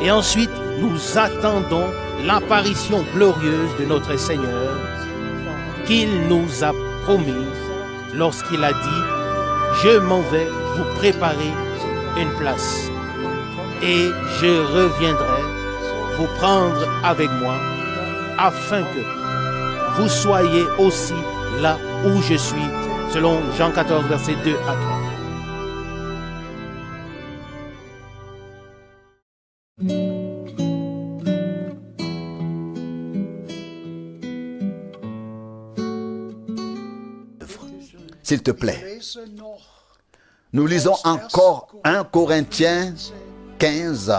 Et ensuite, nous attendons l'apparition glorieuse de notre Seigneur qu'il nous a promis lorsqu'il a dit « Je m'en vais vous préparer une place et je reviendrai vous prendre avec moi afin que vous soyez aussi là où je suis », selon Jean 14, versets 2 à 3. S'il te plaît. Nous lisons encore 1 Corinthiens 15,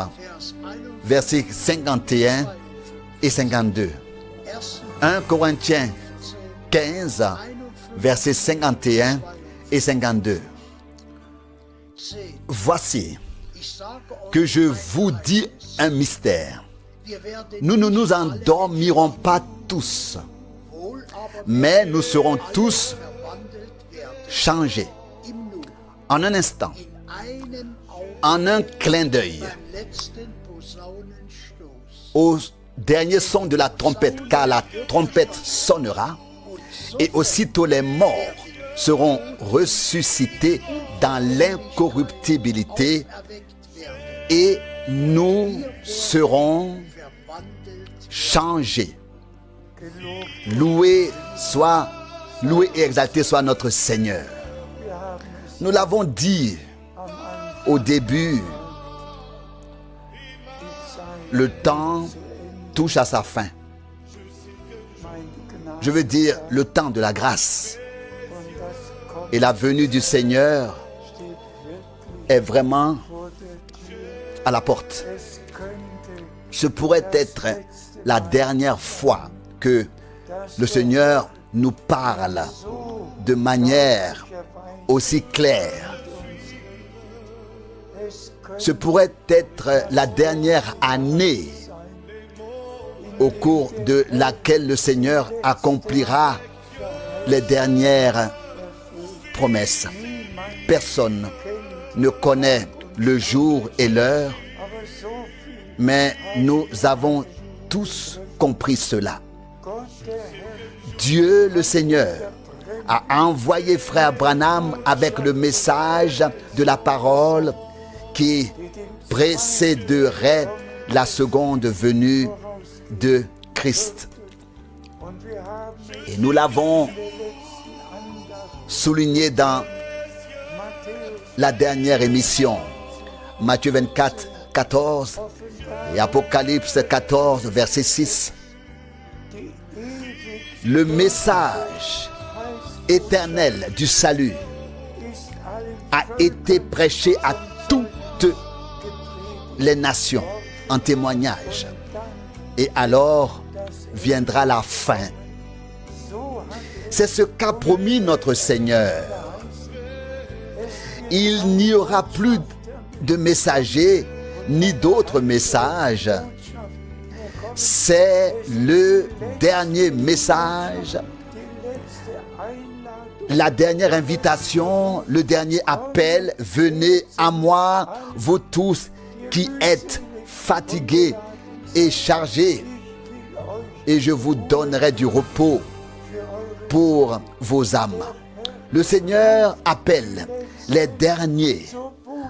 versets 51 et 52. 1 Corinthiens 15, versets 51 et 52. Voici que je vous dis un mystère. Nous ne nous endormirons pas tous, mais nous serons tous changés en un instant, en un clin d'œil, au dernier son de la trompette, car la trompette sonnera, et aussitôt les morts seront ressuscités dans l'incorruptibilité, et nous serons changés. Loué et exalté soit notre Seigneur. Nous l'avons dit au début, le temps touche à sa fin. Je veux dire le temps de la grâce. Et la venue du Seigneur est vraiment à la porte. Ce pourrait être la dernière fois que le Seigneur nous parle de manière aussi claire. Ce pourrait être la dernière année au cours de laquelle le Seigneur accomplira les dernières promesses. Personne ne connaît le jour et l'heure, mais nous avons tous compris cela. Dieu le Seigneur a envoyé frère Branham avec le message de la parole qui précéderait la seconde venue de Christ. Et nous l'avons souligné dans la dernière émission, Matthieu 24, 14 et Apocalypse 14, verset 6. Le message éternel du salut a été prêché à toutes les nations en témoignage. Et alors viendra la fin. C'est ce qu'a promis notre Seigneur. Il n'y aura plus de messagers ni d'autres messages. C'est le dernier message, la dernière invitation, le dernier appel. Venez à moi, vous tous qui êtes fatigués et chargés, et je vous donnerai du repos pour vos âmes. Le Seigneur appelle les derniers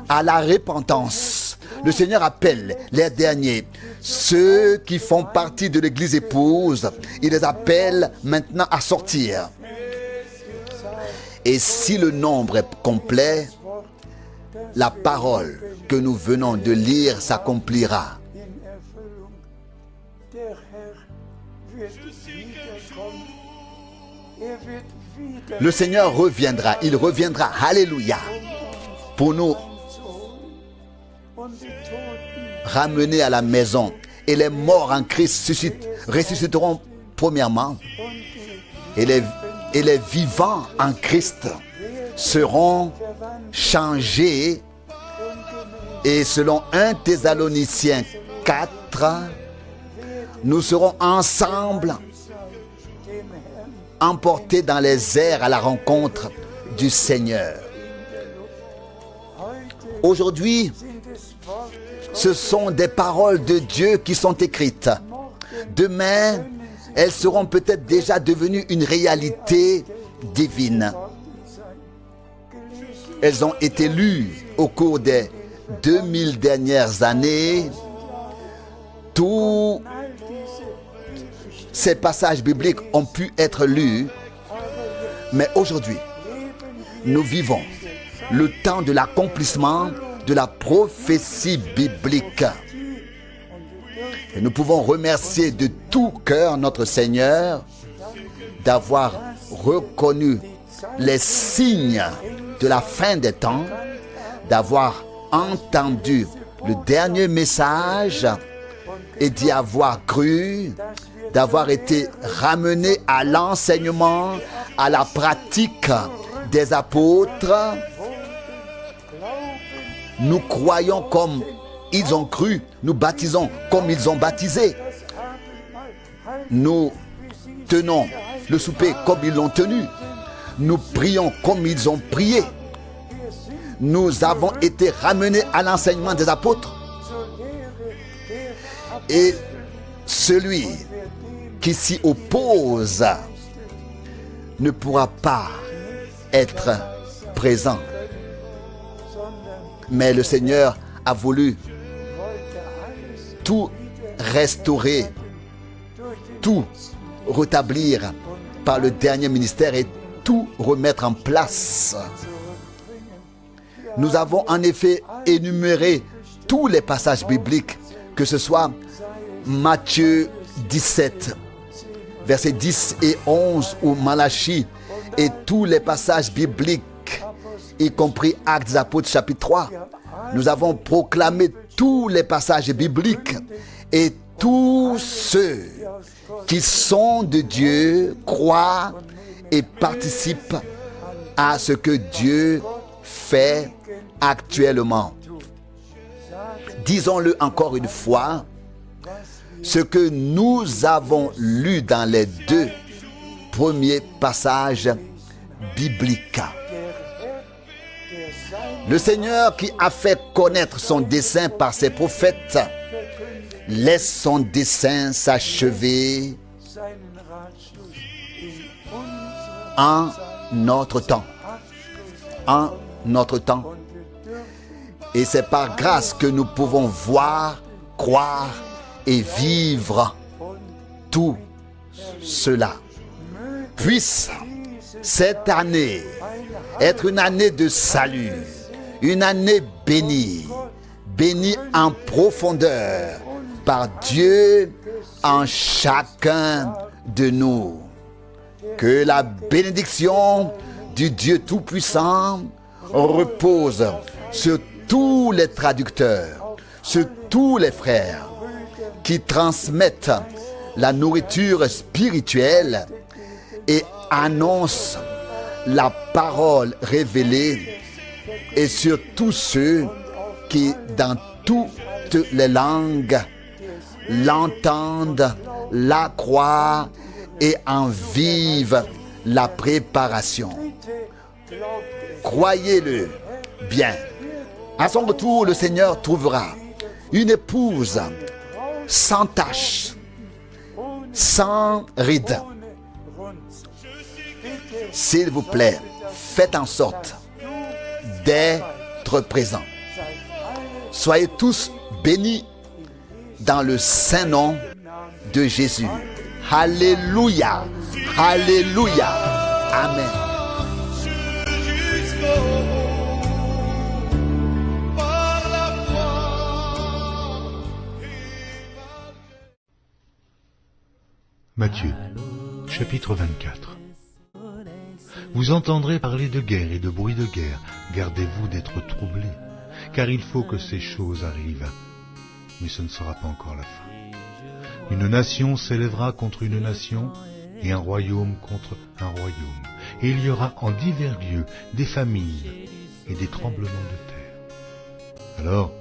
à la repentance. Le Seigneur appelle les derniers, ceux qui font partie de l'Église épouse. Il les appelle maintenant à sortir. Et si le nombre est complet, la parole que nous venons de lire s'accomplira. Le Seigneur reviendra, il reviendra, alléluia, pour nous ramener à la maison. Et les morts en Christ ressusciteront premièrement. Et les vivants en Christ seront changés. Et selon 1 Thessaloniciens 4, nous serons ensemble emportés dans les airs à la rencontre du Seigneur. Aujourd'hui, ce sont des paroles de Dieu qui sont écrites. Demain, elles seront peut-être déjà devenues une réalité divine. Elles ont été lues au cours des 2000 dernières années. Tous ces passages bibliques ont pu être lus, mais aujourd'hui, nous vivons le temps de l'accomplissement de la prophétie biblique. Et nous pouvons remercier de tout cœur notre Seigneur d'avoir reconnu les signes de la fin des temps, d'avoir entendu le dernier message et d'y avoir cru, d'avoir été ramené à l'enseignement, à la pratique des apôtres. Nous croyons comme ils ont cru, nous baptisons comme ils ont baptisé. Nous tenons le souper comme ils l'ont tenu. Nous prions comme ils ont prié. Nous avons été ramenés à l'enseignement des apôtres. Et celui qui s'y oppose ne pourra pas être présent. Mais le Seigneur a voulu tout restaurer, tout rétablir par le dernier ministère et tout remettre en place. Nous avons en effet énuméré tous les passages bibliques, que ce soit Matthieu 17, versets 10 et 11, ou Malachie, et tous les passages bibliques, y compris Actes des Apôtres chapitre 3. Nous avons proclamé tous les passages bibliques, et tous ceux qui sont de Dieu croient et participent à ce que Dieu fait actuellement. Disons-le encore une fois, ce que nous avons lu dans les deux premiers passages bibliques. Le Seigneur qui a fait connaître son dessein par ses prophètes laisse son dessein s'achever en notre temps. En notre temps. Et c'est par grâce que nous pouvons voir, croire et vivre tout cela. Puisse cette année être une année de salut, une année bénie, bénie en profondeur par Dieu en chacun de nous. Que la bénédiction du Dieu Tout-Puissant repose sur tous les traducteurs, sur tous les frères qui transmettent la nourriture spirituelle et annoncent la parole révélée, et sur tous ceux qui, dans toutes les langues, l'entendent, la croient et en vivent la préparation. Croyez-le bien. À son retour, le Seigneur trouvera une épouse sans tache, sans ride. S'il vous plaît, faites en sorte d'être présents. Soyez tous bénis dans le saint nom de Jésus. Alléluia, alléluia, amen. Matthieu, chapitre 24. Vous entendrez parler de guerre et de bruit de guerre. Gardez-vous d'être troublés, car il faut que ces choses arrivent. Mais ce ne sera pas encore la fin. Une nation s'élèvera contre une nation, et un royaume contre un royaume. Et il y aura en divers lieux des famines et des tremblements de terre. Alors,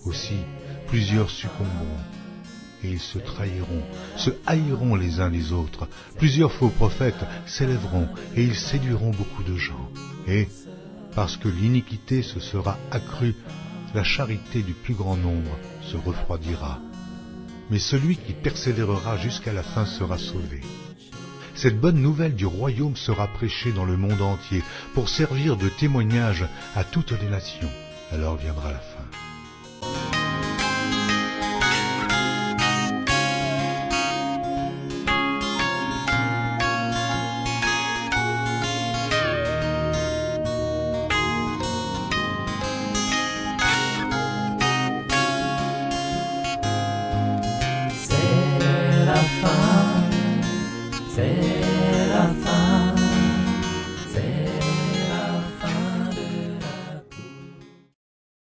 aussi, plusieurs succomberont. Et ils se trahiront, se haïront les uns les autres. Plusieurs faux prophètes s'élèveront et ils séduiront beaucoup de gens. Et, parce que l'iniquité se sera accrue, la charité du plus grand nombre se refroidira. Mais celui qui persévérera jusqu'à la fin sera sauvé. Cette bonne nouvelle du royaume sera prêchée dans le monde entier pour servir de témoignage à toutes les nations. Alors viendra la fin.